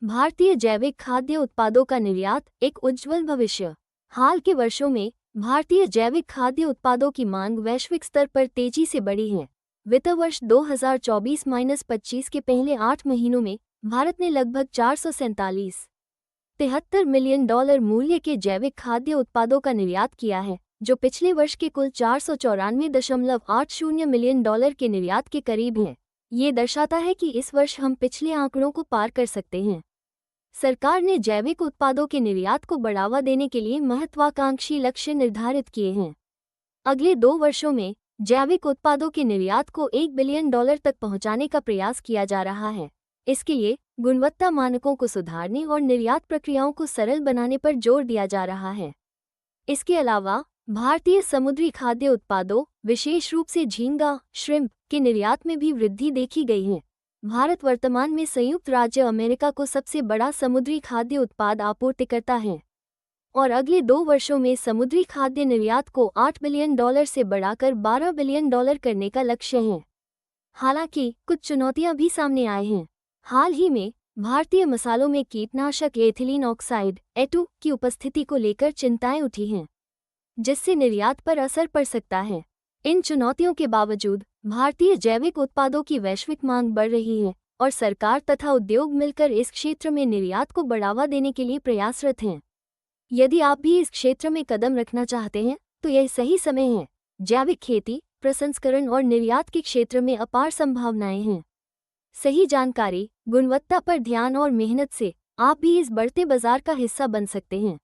भारतीय जैविक खाद्य उत्पादों का निर्यात एक उज्ज्वल भविष्य। हाल के वर्षों में भारतीय जैविक खाद्य उत्पादों की मांग वैश्विक स्तर पर तेजी से बढ़ी है। वित्त वर्ष 2024-25 के पहले 8 महीनों में भारत ने लगभग 447.73 मिलियन डॉलर मूल्य के जैविक खाद्य उत्पादों का निर्यात किया है, जो पिछले वर्ष के कुल 494.80 मिलियन डॉलर के निर्यात के करीब है। ये दर्शाता है कि इस वर्ष हम पिछले आंकड़ों को पार कर सकते हैं। सरकार ने जैविक उत्पादों के निर्यात को बढ़ावा देने के लिए महत्वाकांक्षी लक्ष्य निर्धारित किए हैं। अगले 2 वर्षों में जैविक उत्पादों के निर्यात को $1 बिलियन तक पहुंचाने का प्रयास किया जा रहा है। इसके लिए गुणवत्ता मानकों को सुधारने और निर्यात प्रक्रियाओं को सरल बनाने पर जोर दिया जा रहा है। इसके अलावा भारतीय समुद्री खाद्य उत्पादों, विशेष रूप से झींगा, श्रिम्प के निर्यात में भी वृद्धि देखी गई है। भारत वर्तमान में संयुक्त राज्य अमेरिका को सबसे बड़ा समुद्री खाद्य उत्पाद आपूर्तिकर्ता है और अगले 2 वर्षों में समुद्री खाद्य निर्यात को $8 बिलियन से बढ़ाकर $12 बिलियन करने का लक्ष्य है। हालांकि कुछ चुनौतियां भी सामने आई हैं। हाल ही में भारतीय मसालों में कीटनाशक एथिलीन ऑक्साइड (E2) की उपस्थिति को लेकर चिंताएं उठी हैं, जिससे निर्यात पर असर पड़ सकता है। इन चुनौतियों के बावजूद भारतीय जैविक उत्पादों की वैश्विक मांग बढ़ रही है और सरकार तथा उद्योग मिलकर इस क्षेत्र में निर्यात को बढ़ावा देने के लिए प्रयासरत हैं। यदि आप भी इस क्षेत्र में कदम रखना चाहते हैं, तो यह सही समय है। जैविक खेती, प्रसंस्करण और निर्यात के क्षेत्र में अपार संभावनाएं हैं। सही जानकारी, गुणवत्ता पर ध्यान और मेहनत से आप भी इस बढ़ते बाजार का हिस्सा बन सकते हैं।